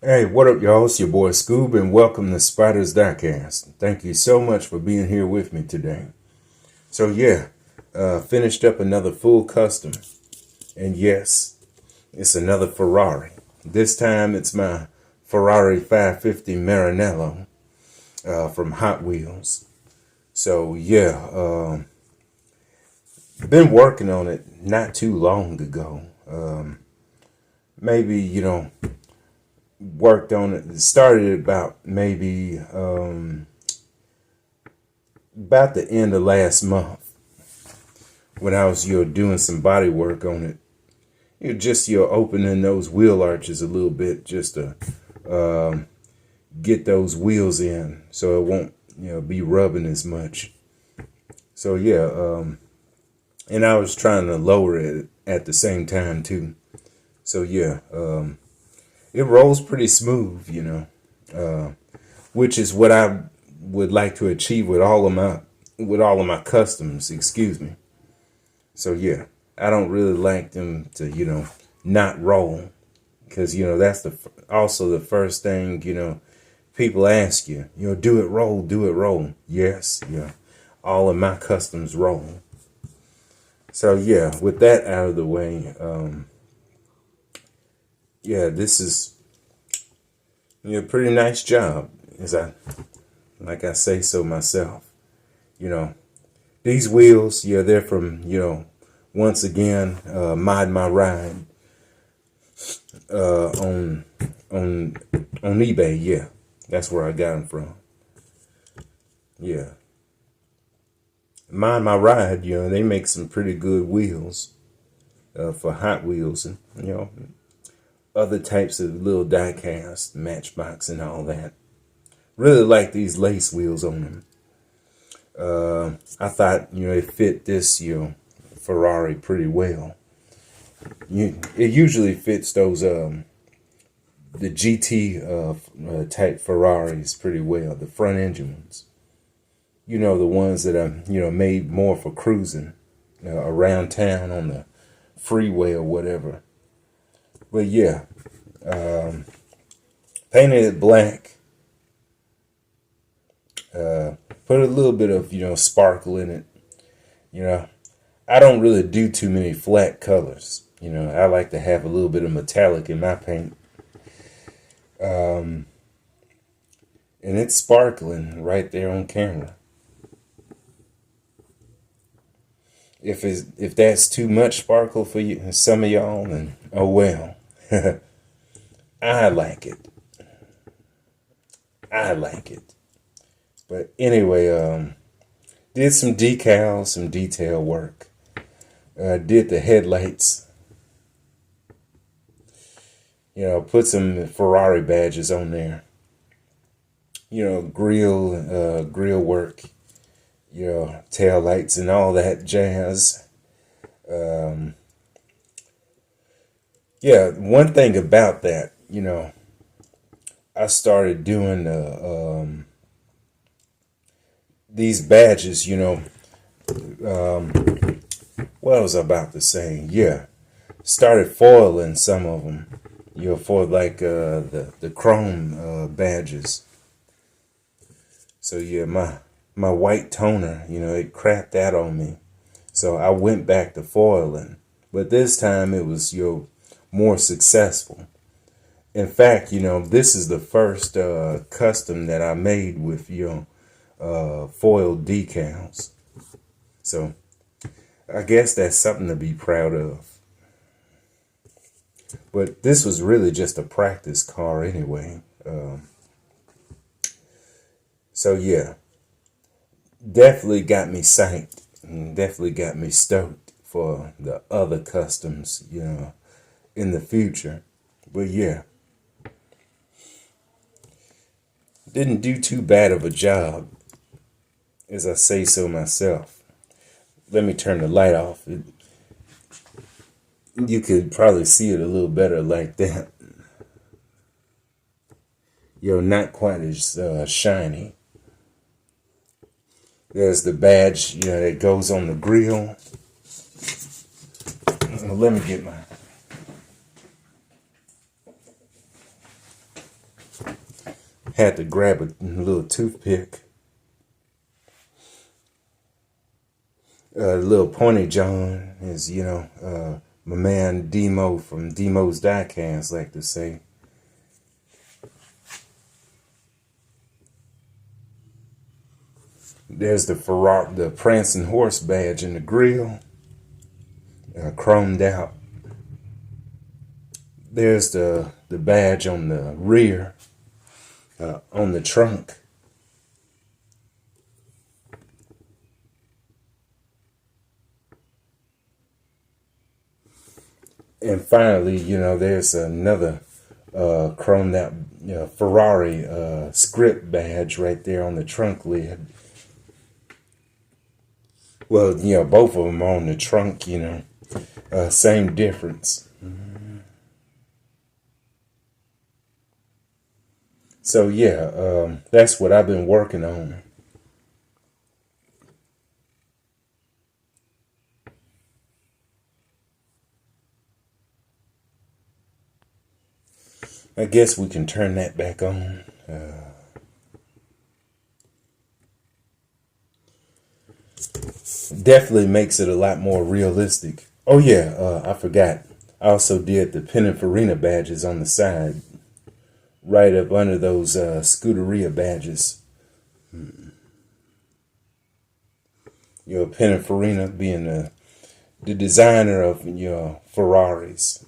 Hey, what up, y'all? It's your boy Scoob, and welcome to Spider's Diecast. Thank you so much for being here with me today. So yeah, finished up another full custom, and yes, it's another Ferrari. This time it's my Ferrari 550 Maranello from Hot Wheels. So yeah, been working on it not too long ago. Maybe worked on it. Started about maybe about the end of last month when I was doing some body work on it. Just opening those wheel arches a little bit just to get those wheels in so it won't be rubbing as much. So yeah, and I was trying to lower it at the same time too. So yeah, it rolls pretty smooth, which is what I would like to achieve with all of my customs. Excuse me. So yeah, I don't really like them to not roll because that's also the first thing people ask you. Do it roll, do it roll. Yes, yeah, all of my customs roll. So yeah, with that out of the way, yeah, this is pretty nice job, as I say so myself. You know, these wheels, yeah, they're from once again, Mod My Ride on eBay. Yeah, that's where I got them from. Yeah, Mod My Ride. They make some pretty good wheels for Hot Wheels and other types of little die-cast, Matchbox, and all that. Really like these lace wheels on them. I thought it fit this Ferrari pretty well. It usually fits those the GT type Ferraris pretty well, the front engine ones. The ones that are made more for cruising around town on the freeway or whatever. But yeah, painted it black. Put a little bit of sparkle in it. I don't really do too many flat colors. I like to have a little bit of metallic in my paint. And it's sparkling right there on camera. If that's too much sparkle for you, some of y'all, then oh well. I like it. I like it. But anyway, did some decals, some detail work. Did the headlights. Put some Ferrari badges on there. Grill work. Tail lights and all that jazz. Yeah, one thing about that, I started doing these badges, what was I about to say? Yeah, started foiling some of them, for like the chrome badges. So yeah, my white toner, it crapped out on me. So I went back to foiling, but this time it was more successful. In fact, this is the first custom that I made with foiled decals. So I guess that's something to be proud of. But this was really just a practice car anyway. So yeah, definitely got me psyched and definitely got me stoked for the other customs, in the future. But yeah, didn't do too bad of a job, as I say so myself. Let me turn the light off. You could probably see it a little better like that. Not quite as shiny. There's the badge, that goes on the grill. Let me get my had to grab a little toothpick. Little Pointy John is, my man Demo from Demo's Diecast like to say. There's the Ferrari, the prancing horse badge in the grill, chromed out. There's the badge on the rear, on the trunk. And finally, there's another chromed out Ferrari script badge right there on the trunk lid. Well, both of them on the trunk, same difference. So yeah, that's what I've been working on. I guess we can turn that back on. Definitely makes it a lot more realistic. Oh yeah, I forgot. I also did the Pininfarina badges on the side, right up under those Scuderia badges. Pininfarina being the designer of Ferraris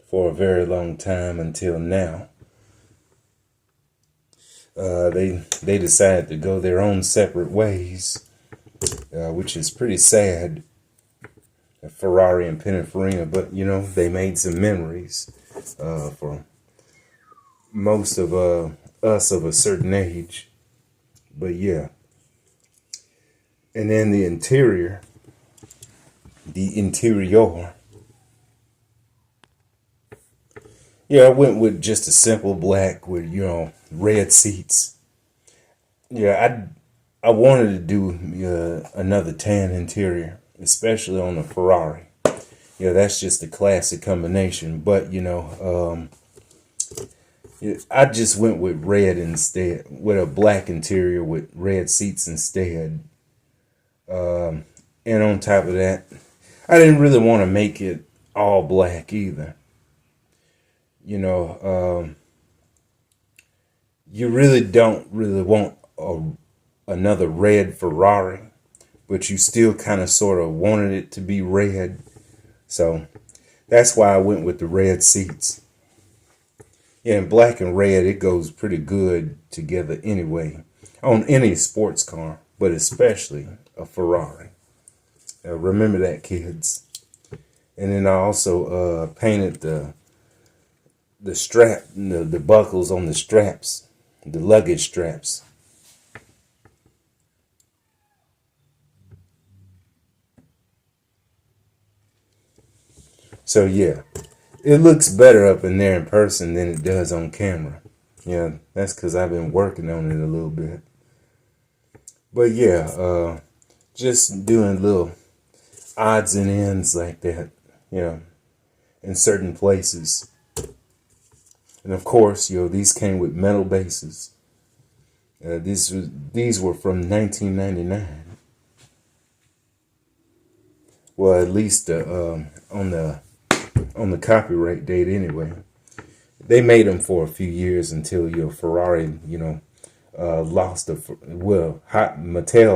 for a very long time until now. They decided to go their own separate ways. Which is pretty sad, Ferrari and Pininfarina, but they made some memories for most of us of a certain age. But yeah, and then the interior, yeah, I went with just a simple black with red seats. Yeah, I wanted to do another tan interior, especially on a Ferrari. That's just a classic combination. But, I just went with red instead, with a black interior with red seats instead. And on top of that, I didn't really want to make it all black either. You really don't really want another red Ferrari, but you still kind of sort of wanted it to be red. So that's why I went with the red seats. Yeah, and black and red, it goes pretty good together anyway, on any sports car, but especially a Ferrari. Remember that, kids. And then I also painted the strap, the buckles on the straps, the luggage straps. So yeah, it looks better up in there in person than it does on camera. Yeah, that's because I've been working on it a little bit. But yeah, just doing little odds and ends like that, in certain places. And of course, these came with metal bases. These were from 1999. Well, at least on the copyright date anyway. They made them for a few years until Ferrari, Mattel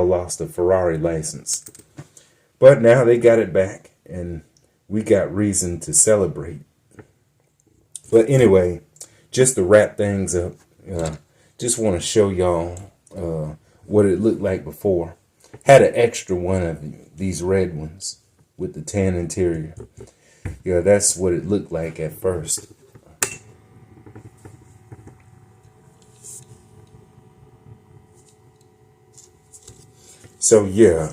lost a Ferrari license. But now they got it back, and we got reason to celebrate. But anyway, just to wrap things up, just want to show y'all what it looked like before. Had an extra one of these red ones with the tan interior. Yeah, that's what it looked like at first. So yeah,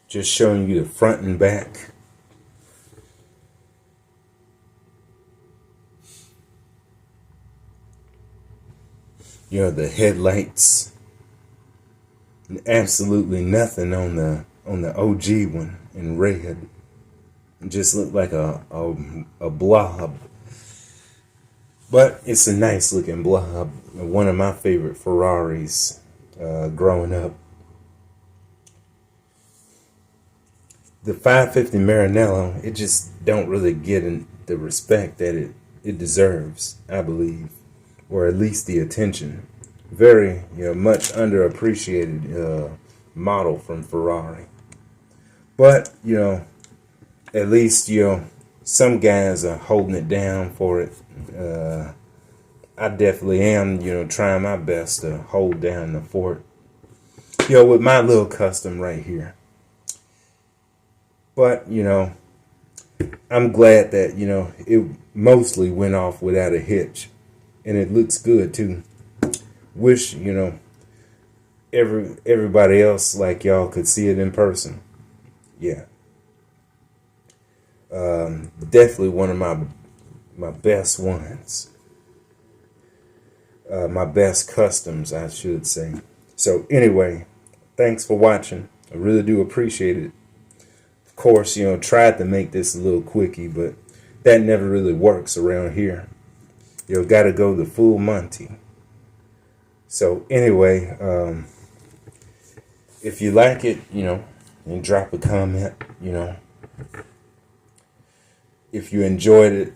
just showing you the front and back. The headlights. Absolutely nothing on the OG one in red. It just looked like a blob. But it's a nice looking blob. One of my favorite Ferraris growing up. The 550 Maranello, it just don't really get the respect that it deserves, I believe, or at least the attention. Very, much underappreciated model from Ferrari. But, at least, some guys are holding it down for it. I definitely am, trying my best to hold down the fort, with my little custom right here. But, I'm glad that, it mostly went off without a hitch. And it looks good, too. Wish, everybody else like y'all could see it in person. Yeah. Definitely one of my best ones. My best customs, I should say. So anyway, thanks for watching. I really do appreciate it. Of course, tried to make this a little quickie, but that never really works around here. Got to go the full Monty. So anyway, if you like it, and drop a comment, if you enjoyed it,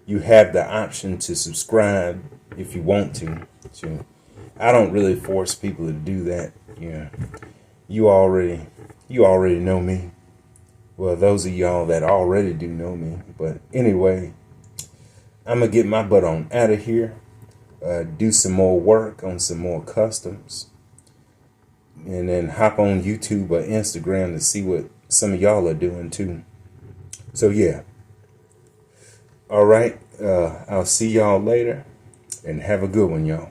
you have the option to subscribe if you want to. So I don't really force people to do that. You already know me. Well, those of y'all that already do know me. But anyway, I'm going to get my butt on out of here. Do some more work on some more customs. And then hop on YouTube or Instagram to see what some of y'all are doing too. So yeah. All right. I'll see y'all later. And have a good one, y'all.